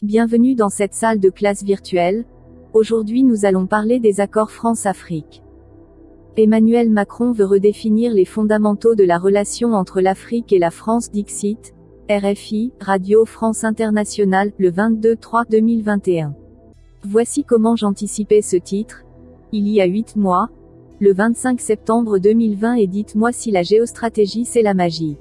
Bienvenue dans cette salle de classe virtuelle. Aujourd'hui nous allons parler des accords France-Afrique. Emmanuel Macron veut redéfinir les fondamentaux de la relation entre l'Afrique et la France. Dixit, RFI, Radio France Internationale, le 22/3/2021. Voici comment j'anticipais ce titre, il y a 8 mois, le 25 septembre 2020 et dites-moi si la géostratégie c'est la magie.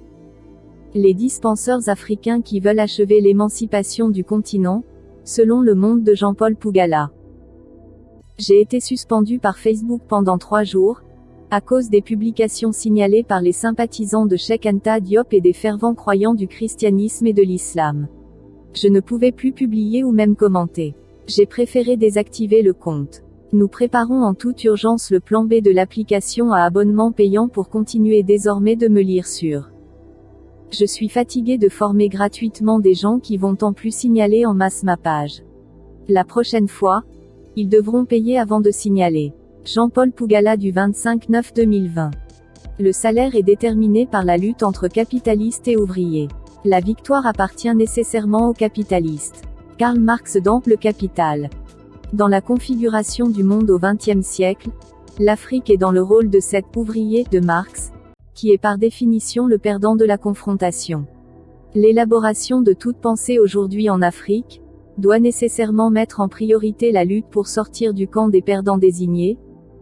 Les 10 penseurs africains qui veulent achever l'émancipation du continent, selon Le Monde de Jean-Paul Pougala. J'ai été suspendu par Facebook pendant 3 jours, à cause des publications signalées par les sympathisants de Cheikh Anta Diop et des fervents croyants du christianisme et de l'islam. Je ne pouvais plus publier ou même commenter. J'ai préféré désactiver le compte. Nous préparons en toute urgence le plan B de l'application à abonnement payant pour continuer désormais de me lire sur. Je suis fatigué de former gratuitement des gens qui vont en plus signaler en masse ma page. La prochaine fois, ils devront payer avant de signaler. Jean-Paul Pougala du 25/9/2020. Le salaire est déterminé par la lutte entre capitalistes et ouvriers. La victoire appartient nécessairement aux capitalistes. Karl Marx dans Le Capital. Dans la configuration du monde au XXe siècle, l'Afrique est dans le rôle de cet ouvrier de Marx, qui est par définition le perdant de la confrontation. L'élaboration de toute pensée aujourd'hui en Afrique, doit nécessairement mettre en priorité la lutte pour sortir du camp des perdants désignés,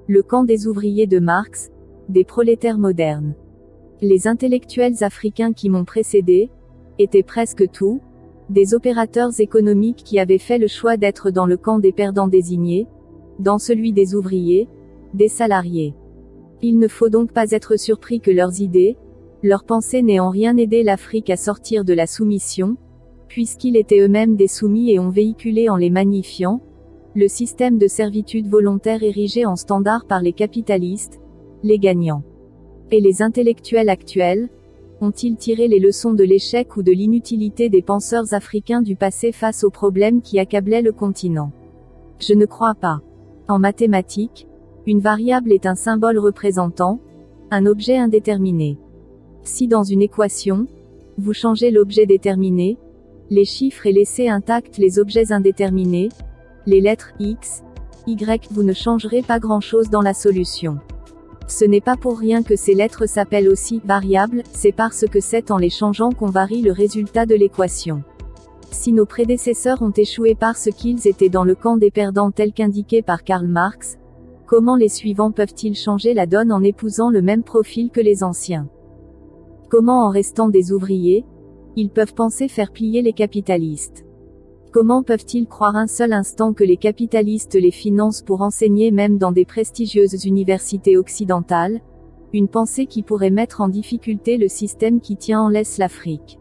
le camp des ouvriers de Marx, des prolétaires modernes. Les intellectuels africains qui m'ont précédé, étaient presque tous, des opérateurs économiques qui avaient fait le choix d'être dans le camp des perdants désignés, dans celui des ouvriers, des salariés. Il ne faut donc pas être surpris que leurs idées, leurs pensées n'aient en rien aidé l'Afrique à sortir de la soumission, puisqu'ils étaient eux-mêmes des soumis et ont véhiculé en les magnifiant, le système de servitude volontaire érigé en standard par les capitalistes, les gagnants. Et les intellectuels actuels, ont-ils tiré les leçons de l'échec ou de l'inutilité des penseurs africains du passé face aux problèmes qui accablaient le continent? Je ne crois pas. En mathématiques, une variable est un symbole représentant un objet indéterminé. Si dans une équation, vous changez l'objet déterminé, les chiffres et laissez intacts les objets indéterminés, les lettres X, Y, vous ne changerez pas grand-chose dans la solution. Ce n'est pas pour rien que ces lettres s'appellent aussi variables, c'est parce que c'est en les changeant qu'on varie le résultat de l'équation. Si nos prédécesseurs ont échoué parce qu'ils étaient dans le camp des perdants tel qu'indiqué par Karl Marx, comment les suivants peuvent-ils changer la donne en épousant le même profil que les anciens? Comment en restant des ouvriers, ils peuvent penser faire plier les capitalistes? Comment peuvent-ils croire un seul instant que les capitalistes les financent pour enseigner même dans des prestigieuses universités occidentales? Une pensée qui pourrait mettre en difficulté le système qui tient en laisse l'Afrique.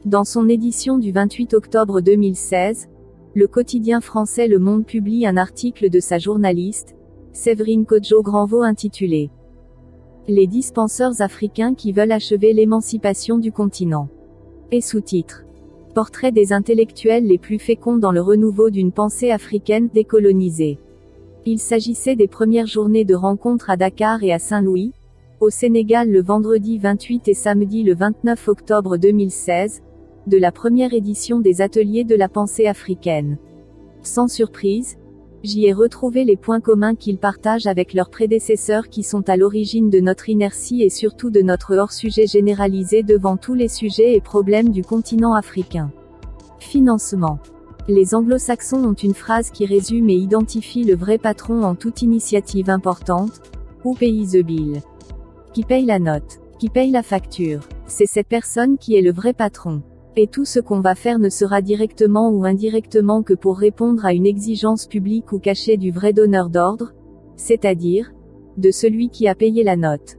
Dans son édition du 28 octobre 2016, le quotidien français Le Monde publie un article de sa journaliste, Séverine Kodjo-Granvaux intitulé « Les 10 penseurs africains qui veulent achever l'émancipation du continent ». Et sous-titre « Portrait des intellectuels les plus féconds dans le renouveau d'une pensée africaine décolonisée ». Il s'agissait des premières journées de rencontres à Dakar et à Saint-Louis, au Sénégal le vendredi 28 et samedi le 29 octobre 2016, de la première édition des ateliers de la pensée africaine. Sans surprise, j'y ai retrouvé les points communs qu'ils partagent avec leurs prédécesseurs qui sont à l'origine de notre inertie et surtout de notre hors-sujet généralisé devant tous les sujets et problèmes du continent africain. Financement. Les anglo-saxons ont une phrase qui résume et identifie le vrai patron en toute initiative importante. Who pays the bill? Qui paye la note? Qui paye la facture? C'est cette personne qui est le vrai patron. Et tout ce qu'on va faire ne sera directement ou indirectement que pour répondre à une exigence publique ou cachée du vrai donneur d'ordre, c'est-à-dire, de celui qui a payé la note.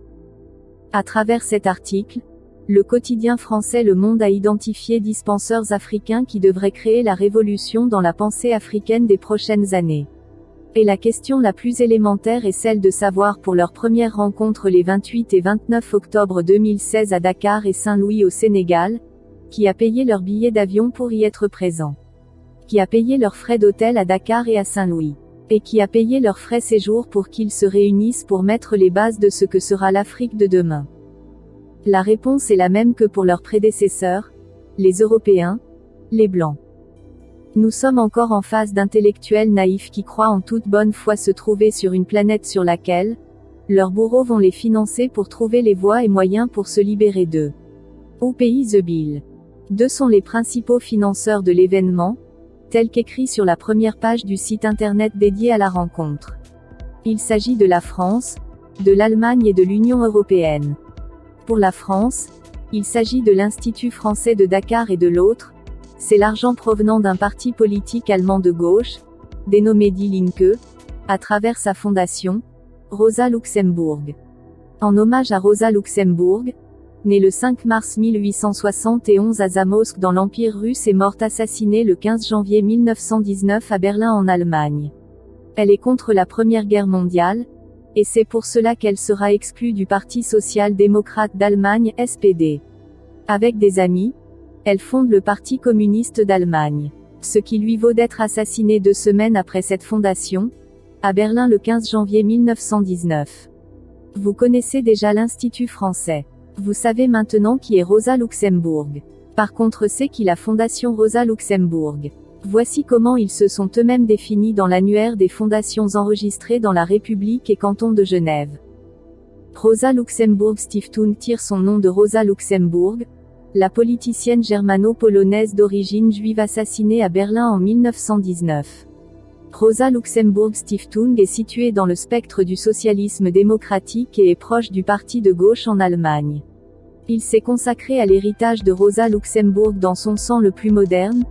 À travers cet article, le quotidien français Le Monde a identifié 10 penseurs africains qui devraient créer la révolution dans la pensée africaine des prochaines années. Et la question la plus élémentaire est celle de savoir pour leur première rencontre les 28 et 29 octobre 2016 à Dakar et Saint-Louis au Sénégal, qui a payé leur billet d'avion pour y être présent? Qui a payé leurs frais d'hôtel à Dakar et à Saint-Louis? Et qui a payé leurs frais séjour pour qu'ils se réunissent pour mettre les bases de ce que sera l'Afrique de demain? La réponse est la même que pour leurs prédécesseurs, les Européens, les Blancs. Nous sommes encore en face d'intellectuels naïfs qui croient en toute bonne foi se trouver sur une planète sur laquelle leurs bourreaux vont les financer pour trouver les voies et moyens pour se libérer d'eux. Au pays The Bill. Deux sont les principaux financeurs de l'événement, tel qu'écrit sur la première page du site internet dédié à la rencontre. Il s'agit de la France, de l'Allemagne et de l'Union européenne. Pour la France, il s'agit de l'Institut français de Dakar et de l'autre, c'est l'argent provenant d'un parti politique allemand de gauche, dénommé Die Linke, à travers sa fondation, Rosa Luxemburg. En hommage à Rosa Luxemburg, née le 5 mars 1871 à Zamość dans l'Empire russe et morte assassinée le 15 janvier 1919 à Berlin en Allemagne. Elle est contre la Première Guerre mondiale, et c'est pour cela qu'elle sera exclue du Parti social-démocrate d'Allemagne, SPD. Avec des amis, elle fonde le Parti communiste d'Allemagne. Ce qui lui vaut d'être assassinée 2 semaines après cette fondation, à Berlin le 15 janvier 1919. Vous connaissez déjà l'Institut français. Vous savez maintenant qui est Rosa Luxemburg. Par contre c'est qui la Fondation Rosa Luxemburg. Voici comment ils se sont eux-mêmes définis dans l'annuaire des fondations enregistrées dans la République et canton de Genève. Rosa Luxemburg Stiftung tire son nom de Rosa Luxemburg, la politicienne germano-polonaise d'origine juive assassinée à Berlin en 1919. Rosa Luxemburg Stiftung est située dans le spectre du socialisme démocratique et est proche du parti de gauche en Allemagne. Il s'est consacré à l'héritage de Rosa Luxemburg dans son sang le plus moderne,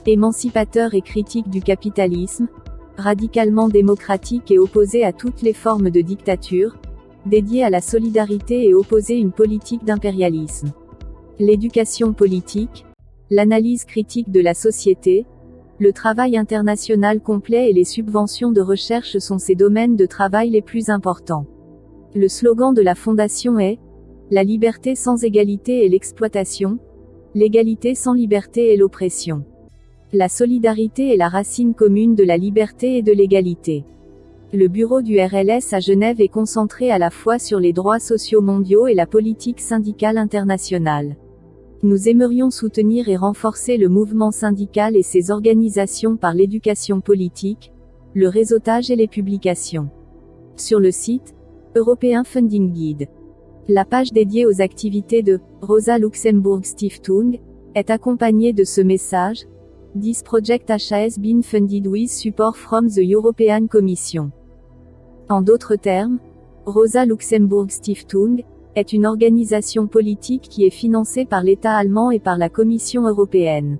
émancipateur et critique du capitalisme, radicalement démocratique et opposé à toutes les formes de dictature, dédié à la solidarité et opposé une politique d'impérialisme. L'éducation politique, l'analyse critique de la société, le travail international complet et les subventions de recherche sont ses domaines de travail les plus importants. Le slogan de la Fondation est « La liberté sans égalité est l'exploitation, l'égalité sans liberté est l'oppression. La solidarité est la racine commune de la liberté et de l'égalité. » Le bureau du RLS à Genève est concentré à la fois sur les droits sociaux mondiaux et la politique syndicale internationale. Nous aimerions soutenir et renforcer le mouvement syndical et ses organisations par l'éducation politique, le réseautage et les publications. Sur le site European Funding Guide, la page dédiée aux activités de Rosa Luxemburg Stiftung est accompagnée de ce message: This project has been funded with support from the European Commission. En d'autres termes, Rosa Luxemburg Stiftung est une organisation politique qui est financée par l'État allemand et par la Commission européenne.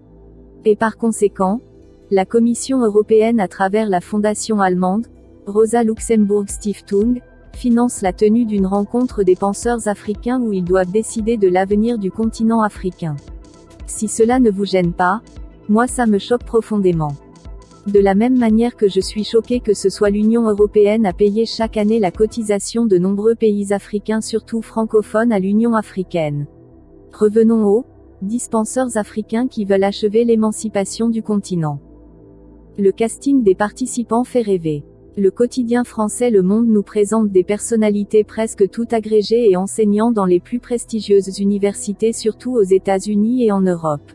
Et par conséquent, la Commission européenne à travers la fondation allemande, Rosa Luxemburg Stiftung, finance la tenue d'une rencontre des penseurs africains où ils doivent décider de l'avenir du continent africain. Si cela ne vous gêne pas, moi ça me choque profondément. De la même manière que je suis choqué que ce soit l'Union européenne à payer chaque année la cotisation de nombreux pays africains surtout francophones à l'Union africaine. Revenons aux dispenseurs africains qui veulent achever l'émancipation du continent. Le casting des participants fait rêver. Le quotidien français Le Monde nous présente des personnalités presque toutes agrégées et enseignant dans les plus prestigieuses universités surtout aux États-Unis et en Europe.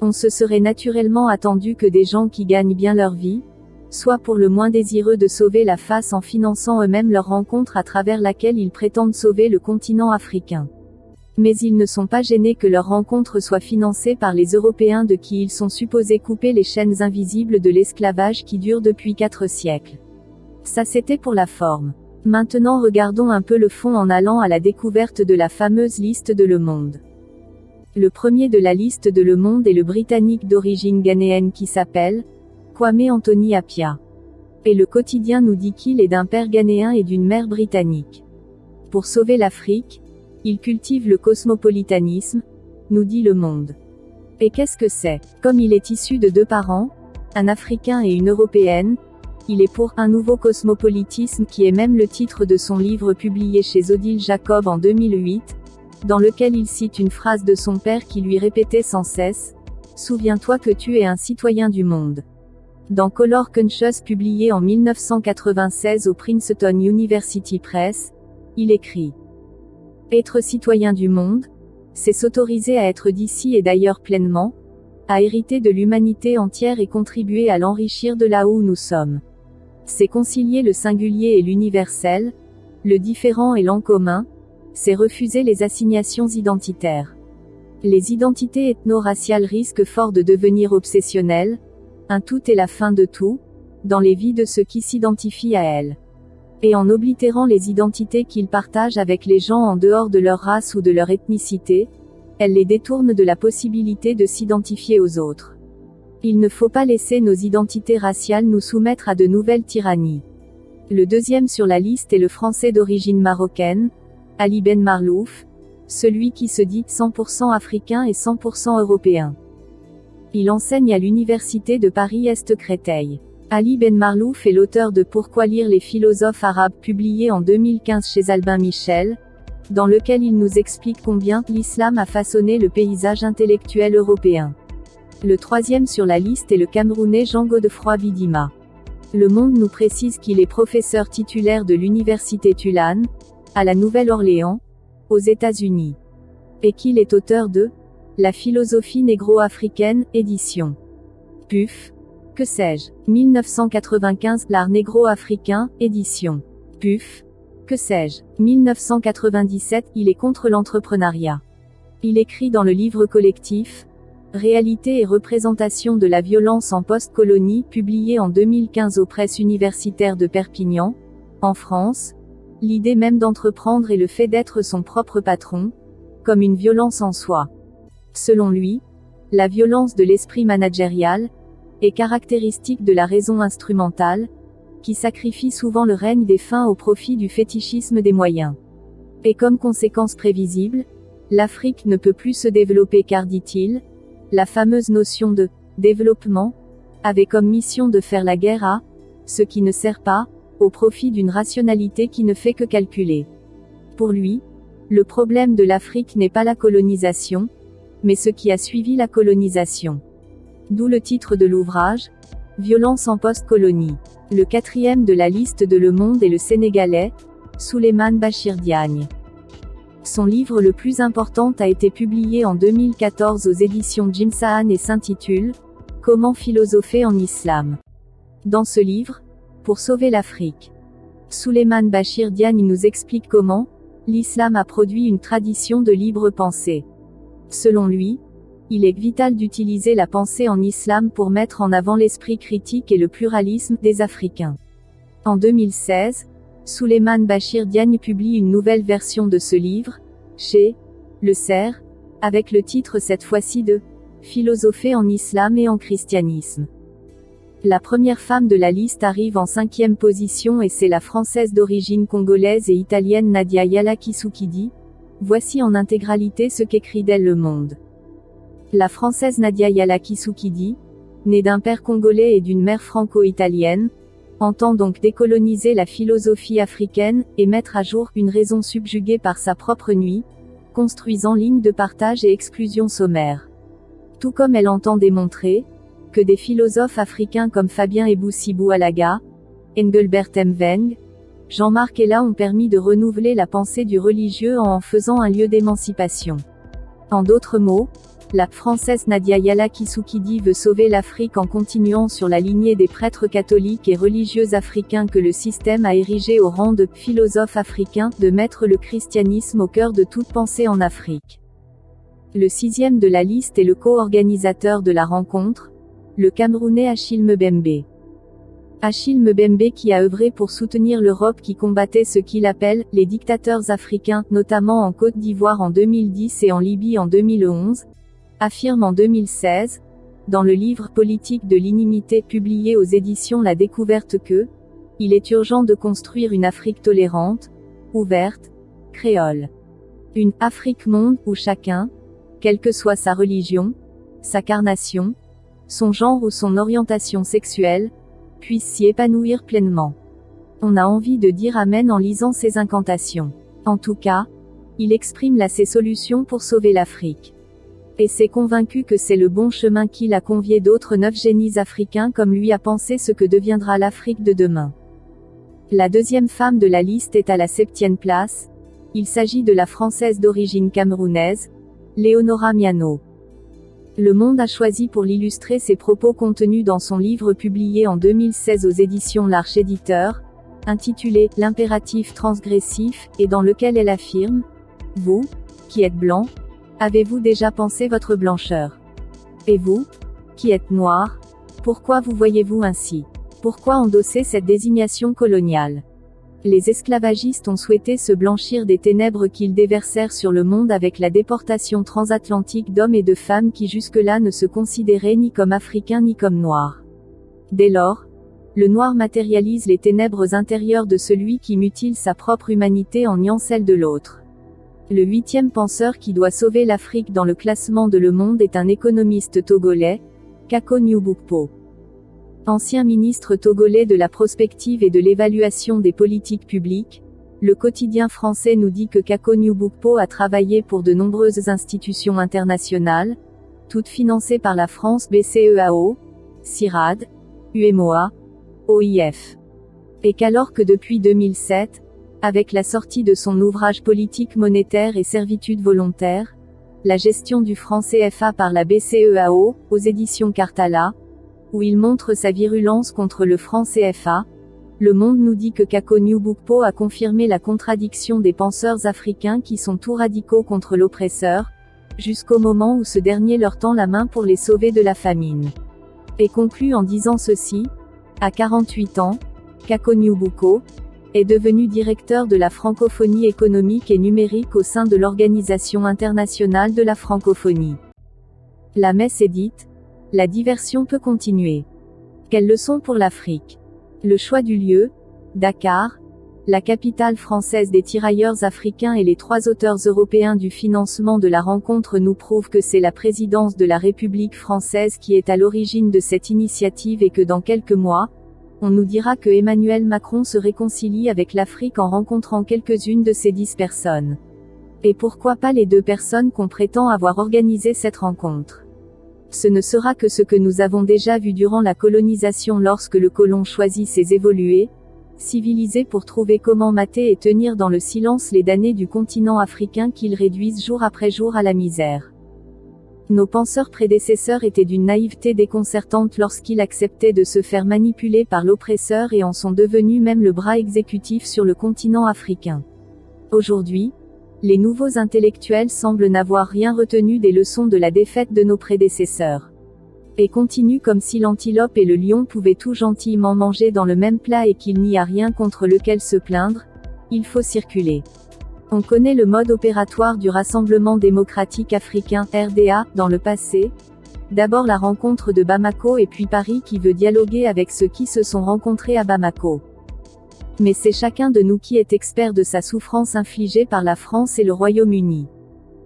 On se serait naturellement attendu que des gens qui gagnent bien leur vie, soient pour le moins désireux de sauver la face en finançant eux-mêmes leur rencontre à travers laquelle ils prétendent sauver le continent africain. Mais ils ne sont pas gênés que leur rencontre soit financée par les Européens de qui ils sont supposés couper les chaînes invisibles de l'esclavage qui dure depuis 4 siècles. Ça c'était pour la forme. Maintenant regardons un peu le fond en allant à la découverte de la fameuse liste de Le Monde. Le premier de la liste de Le Monde est le Britannique d'origine ghanéenne qui s'appelle Kwame Anthony Appiah. Et le quotidien nous dit qu'il est d'un père ghanéen et d'une mère britannique. Pour sauver l'Afrique, il cultive le cosmopolitanisme, nous dit Le Monde. Et qu'est-ce que c'est? Comme il est issu de 2 parents, un Africain et une Européenne, il est pour un nouveau cosmopolitisme qui est même le titre de son livre publié chez Odile Jacob en 2008, dans lequel il cite une phrase de son père qui lui répétait sans cesse « Souviens-toi que tu es un citoyen du monde ». Dans Color Conscious publié en 1996 au Princeton University Press, il écrit « Être citoyen du monde, c'est s'autoriser à être d'ici et d'ailleurs pleinement, a hérité de l'humanité entière et contribué à l'enrichir de là où nous sommes. C'est concilier le singulier et l'universel, le différent et l'en commun, c'est refuser les assignations identitaires. Les identités ethno-raciales risquent fort de devenir obsessionnelles, un tout est la fin de tout, dans les vies de ceux qui s'identifient à elles. Et en oblitérant les identités qu'ils partagent avec les gens en dehors de leur race ou de leur ethnicité, elles les détournent de la possibilité de s'identifier aux autres. Il ne faut pas laisser nos identités raciales nous soumettre à de nouvelles tyrannies. Le deuxième sur la liste est le Français d'origine marocaine, Ali Ben Marlouf, celui qui se dit 100% africain et 100% européen. Il enseigne à l'université de Paris-Est-Créteil. Ali Ben Marlouf est l'auteur de Pourquoi lire les philosophes arabes publié en 2015 chez Albin Michel, dans lequel il nous explique combien l'islam a façonné le paysage intellectuel européen. Le troisième sur la liste est le Camerounais Jean Godefroy Bidima. Le Monde nous précise qu'il est professeur titulaire de l'université Tulane, à la Nouvelle-Orléans, aux États-Unis. Et qu'il est auteur de La philosophie négro-africaine, édition PUF, que sais-je, 1995, L'art négro-africain, édition PUF, que sais-je, 1997, il est contre l'entrepreneuriat. Il écrit dans le livre collectif Réalité et représentation de la violence en post-colonie, publié en 2015 aux presses universitaires de Perpignan, en France, l'idée même d'entreprendre et le fait d'être son propre patron, comme une violence en soi. Selon lui, la violence de l'esprit managérial est caractéristique de la raison instrumentale, qui sacrifie souvent le règne des fins au profit du fétichisme des moyens. Et comme conséquence prévisible, l'Afrique ne peut plus se développer car, dit-il, la fameuse notion de développement avait comme mission de faire la guerre à ce qui ne sert pas, au profit d'une rationalité qui ne fait que calculer. Pour lui, le problème de l'Afrique n'est pas la colonisation, mais ce qui a suivi la colonisation. D'où le titre de l'ouvrage, Violence en post-colonie. Le quatrième de la liste de Le Monde est le Sénégalais, Souleymane Bachir Diagne. Son livre le plus important a été publié en 2014 aux éditions Jim Sahan et s'intitule « Comment philosopher en islam ». Dans ce livre, pour sauver l'Afrique, Souleymane Bachir Diagne nous explique comment l'islam a produit une tradition de libre pensée. Selon lui, il est vital d'utiliser la pensée en islam pour mettre en avant l'esprit critique et le pluralisme des Africains. En 2016, Souleymane Bachir Diagne publie une nouvelle version de ce livre, chez Le Cerf, avec le titre cette fois-ci de Philosopher en islam et en christianisme. La première femme de la liste arrive en 5e position et c'est la Française d'origine congolaise et italienne Nadia Yala Kisukidi. Voici en intégralité ce qu'écrit d'elle Le Monde. La Française Nadia Yala Kisukidi, née d'un père congolais et d'une mère franco-italienne, entend donc décoloniser la philosophie africaine, et mettre à jour une raison subjuguée par sa propre nuit, construisant ligne de partage et exclusion sommaire. Tout comme elle entend démontrer que des philosophes africains comme Fabien Ebousi-Boualaga, Engelbert Mveng, Jean-Marc Ella ont permis de renouveler la pensée du religieux en faisant un lieu d'émancipation. En d'autres mots, la Française Nadia Yala Kisukidi veut sauver l'Afrique en continuant sur la lignée des prêtres catholiques et religieux africains que le système a érigés au rang de philosophes africains, de mettre le christianisme au cœur de toute pensée en Afrique. Le 6e de la liste est le co-organisateur de la rencontre, le Camerounais Achille Mbembe. Achille Mbembe qui a œuvré pour soutenir l'Europe qui combattait ce qu'il appelle les dictateurs africains, notamment en Côte d'Ivoire en 2010 et en Libye en 2011, affirme en 2016, dans le livre Politique de l'inimité publié aux éditions La Découverte que il est urgent de construire une Afrique tolérante, ouverte, créole. Une Afrique-monde où chacun, quelle que soit sa religion, sa carnation, son genre ou son orientation sexuelle, puisse s'y épanouir pleinement. On a envie de dire amen en lisant ces incantations. En tout cas, il exprime là ses solutions pour sauver l'Afrique. Et s'est convaincu que c'est le bon chemin qu'il a convié d'autres 9 génies africains comme lui à penser ce que deviendra l'Afrique de demain. La deuxième femme de la liste est à la 7e place. Il s'agit de la Française d'origine camerounaise, Léonora Miano. Le Monde a choisi pour l'illustrer ses propos contenus dans son livre publié en 2016 aux éditions L'Arche Éditeur, intitulé « L'impératif transgressif » et dans lequel elle affirme « Vous, qui êtes blanc, avez-vous déjà pensé votre blancheur? Et vous, qui êtes noir, pourquoi vous voyez-vous ainsi? Pourquoi endosser cette désignation coloniale? » Les esclavagistes ont souhaité se blanchir des ténèbres qu'ils déversèrent sur le monde avec la déportation transatlantique d'hommes et de femmes qui jusque-là ne se considéraient ni comme africains ni comme noirs. Dès lors, le noir matérialise les ténèbres intérieures de celui qui mutile sa propre humanité en niant celle de l'autre. Le 8e penseur qui doit sauver l'Afrique dans le classement de Le Monde est un économiste togolais, Kako Nyubukpo. Ancien ministre togolais de la prospective et de l'évaluation des politiques publiques, le quotidien français nous dit que Kako Nyubukpo a travaillé pour de nombreuses institutions internationales, toutes financées par la France, BCEAO, CIRAD, UMOA, OIF. Et qu'alors que depuis 2007, avec la sortie de son ouvrage Politique monétaire et servitude volontaire, la gestion du franc CFA par la BCEAO, aux éditions Cartala, où il montre sa virulence contre le franc CFA, Le Monde nous dit que Kako Nyubukpo a confirmé la contradiction des penseurs africains qui sont tout radicaux contre l'oppresseur, jusqu'au moment où ce dernier leur tend la main pour les sauver de la famine. Et conclut en disant ceci, à 48 ans, Kako Nyubukpo est devenu directeur de la francophonie économique et numérique au sein de l'Organisation internationale de la francophonie. La messe est dite, la diversion peut continuer. Quelle leçon pour l'Afrique? Le choix du lieu, Dakar, la capitale française des tirailleurs africains et les 3 auteurs européens du financement de la rencontre nous prouvent que c'est la présidence de la République française qui est à l'origine de cette initiative et que dans quelques mois, on nous dira que Emmanuel Macron se réconcilie avec l'Afrique en rencontrant quelques-unes de ces 10 personnes. Et pourquoi pas les 2 personnes qu'on prétend avoir organisé cette rencontre? Ce ne sera que ce que nous avons déjà vu durant la colonisation lorsque le colon choisit ses évolués, civilisés pour trouver comment mater et tenir dans le silence les damnés du continent africain qu'ils réduisent jour après jour à la misère. Nos penseurs prédécesseurs étaient d'une naïveté déconcertante lorsqu'ils acceptaient de se faire manipuler par l'oppresseur et en sont devenus même le bras exécutif sur le continent africain. Aujourd'hui, les nouveaux intellectuels semblent n'avoir rien retenu des leçons de la défaite de nos prédécesseurs. Et continuent comme si l'antilope et le lion pouvaient tout gentiment manger dans le même plat et qu'il n'y a rien contre lequel se plaindre, il faut circuler. On connaît le mode opératoire du Rassemblement démocratique africain, RDA, dans le passé. D'abord la rencontre de Bamako et puis Paris qui veut dialoguer avec ceux qui se sont rencontrés à Bamako. Mais c'est chacun de nous qui est expert de sa souffrance infligée par la France et le Royaume-Uni.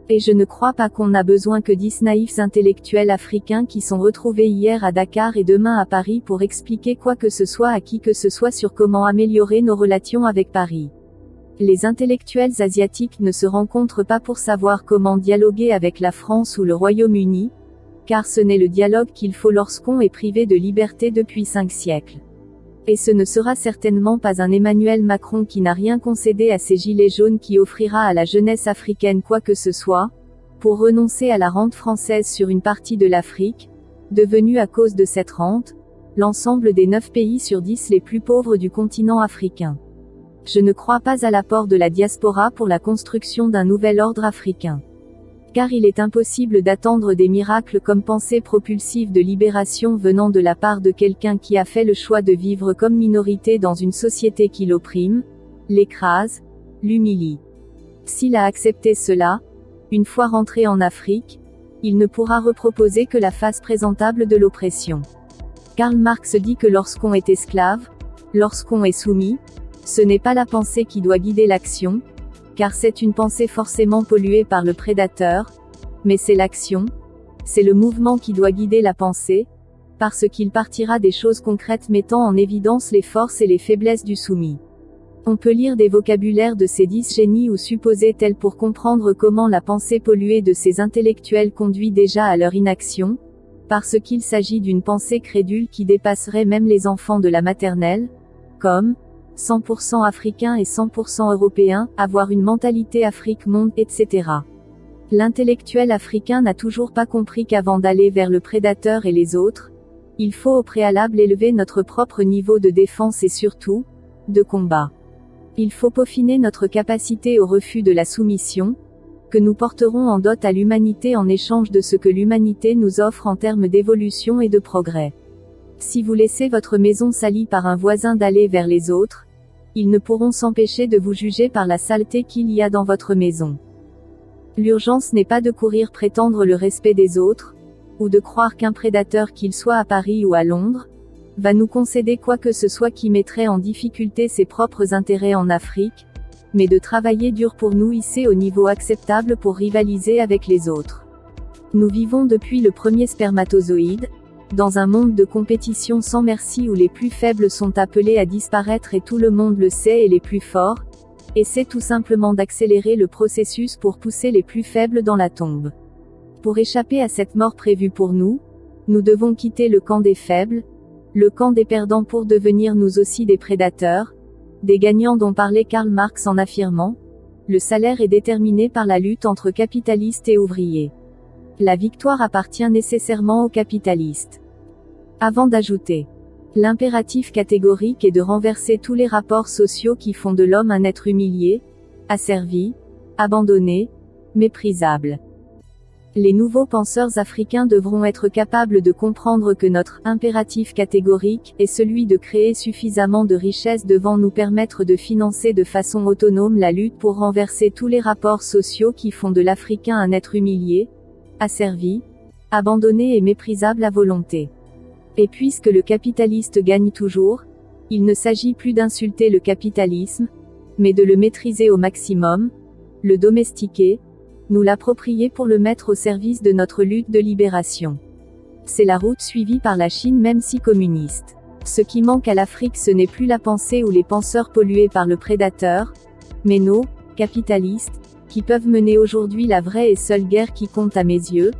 Et je ne crois pas qu'on a besoin que 10 naïfs intellectuels africains qui sont retrouvés hier à Dakar et demain à Paris pour expliquer quoi que ce soit à qui que ce soit sur comment améliorer nos relations avec Paris. Les intellectuels asiatiques ne se rencontrent pas pour savoir comment dialoguer avec la France ou le Royaume-Uni, car ce n'est le dialogue qu'il faut lorsqu'on est privé de liberté depuis 5 siècles. Et ce ne sera certainement pas un Emmanuel Macron qui n'a rien concédé à ces gilets jaunes qui offrira à la jeunesse africaine quoi que ce soit, pour renoncer à la rente française sur une partie de l'Afrique, devenue à cause de cette rente, l'ensemble des 9 pays sur 10 les plus pauvres du continent africain. Je ne crois pas à l'apport de la diaspora pour la construction d'un nouvel ordre africain. Car il est impossible d'attendre des miracles comme pensée propulsive de libération venant de la part de quelqu'un qui a fait le choix de vivre comme minorité dans une société qui l'opprime, l'écrase, l'humilie. S'il a accepté cela, une fois rentré en Afrique, il ne pourra reproposer que la face présentable de l'oppression. Karl Marx dit que lorsqu'on est esclave, lorsqu'on est soumis, ce n'est pas la pensée qui doit guider l'action, car c'est une pensée forcément polluée par le prédateur, mais c'est l'action, c'est le mouvement qui doit guider la pensée, parce qu'il partira des choses concrètes mettant en évidence les forces et les faiblesses du soumis. On peut lire des vocabulaires de ces 10 génies ou supposés tels pour comprendre comment la pensée polluée de ces intellectuels conduit déjà à leur inaction, parce qu'il s'agit d'une pensée crédule qui dépasserait même les enfants de la maternelle, comme 100% africain et 100% européen, avoir une mentalité Afrique-monde, etc. L'intellectuel africain n'a toujours pas compris qu'avant d'aller vers le prédateur et les autres, il faut au préalable élever notre propre niveau de défense et surtout, de combat. Il faut peaufiner notre capacité au refus de la soumission, que nous porterons en dot à l'humanité en échange de ce que l'humanité nous offre en termes d'évolution et de progrès. Si vous laissez votre maison salie par un voisin d'aller vers les autres, ils ne pourront s'empêcher de vous juger par la saleté qu'il y a dans votre maison. L'urgence n'est pas de courir prétendre le respect des autres, ou de croire qu'un prédateur, qu'il soit à Paris ou à Londres, va nous concéder quoi que ce soit qui mettrait en difficulté ses propres intérêts en Afrique, mais de travailler dur pour nous hisser au niveau acceptable pour rivaliser avec les autres. Nous vivons depuis le premier spermatozoïde, dans un monde de compétition sans merci où les plus faibles sont appelés à disparaître et tout le monde le sait et les plus forts, essaient tout simplement d'accélérer le processus pour pousser les plus faibles dans la tombe. Pour échapper à cette mort prévue pour nous, nous devons quitter le camp des faibles, le camp des perdants pour devenir nous aussi des prédateurs, des gagnants dont parlait Karl Marx en affirmant « Le salaire est déterminé par la lutte entre capitalistes et ouvriers. La victoire appartient nécessairement aux capitalistes. » Avant d'ajouter « L'impératif catégorique est de renverser tous les rapports sociaux qui font de l'homme un être humilié, asservi, abandonné, méprisable. » Les nouveaux penseurs africains devront être capables de comprendre que notre impératif catégorique est celui de créer suffisamment de richesses devant nous permettre de financer de façon autonome la lutte pour renverser tous les rapports sociaux qui font de l'Africain un être humilié, asservi, abandonné et méprisable à volonté. Et puisque le capitaliste gagne toujours, il ne s'agit plus d'insulter le capitalisme, mais de le maîtriser au maximum, le domestiquer, nous l'approprier pour le mettre au service de notre lutte de libération. C'est la route suivie par la Chine même si communiste. Ce qui manque à l'Afrique ce n'est plus la pensée ou les penseurs pollués par le prédateur, mais nos capitalistes, qui peuvent mener aujourd'hui la vraie et seule guerre qui compte à mes yeux,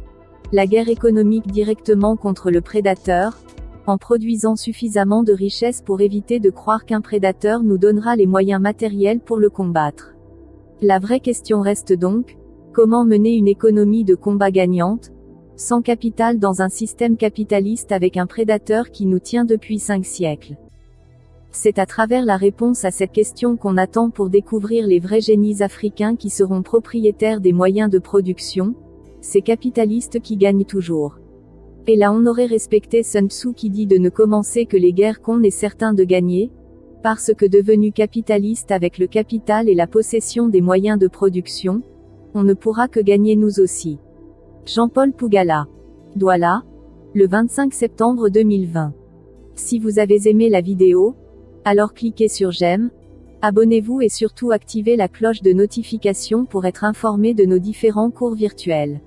la guerre économique directement contre le prédateur, en produisant suffisamment de richesses pour éviter de croire qu'un prédateur nous donnera les moyens matériels pour le combattre. La vraie question reste donc, comment mener une économie de combat gagnante, sans capital dans un système capitaliste avec un prédateur qui nous tient depuis 5 siècles? C'est à travers la réponse à cette question qu'on attend pour découvrir les vrais génies africains qui seront propriétaires des moyens de production, ces capitalistes qui gagnent toujours. Et là on aurait respecté Sun Tzu qui dit de ne commencer que les guerres qu'on est certain de gagner, parce que devenu capitaliste avec le capital et la possession des moyens de production, on ne pourra que gagner nous aussi. Jean-Paul Pougala. Douala, le 25 septembre 2020. Si vous avez aimé la vidéo, alors cliquez sur j'aime, abonnez-vous et surtout activez la cloche de notification pour être informé de nos différents cours virtuels.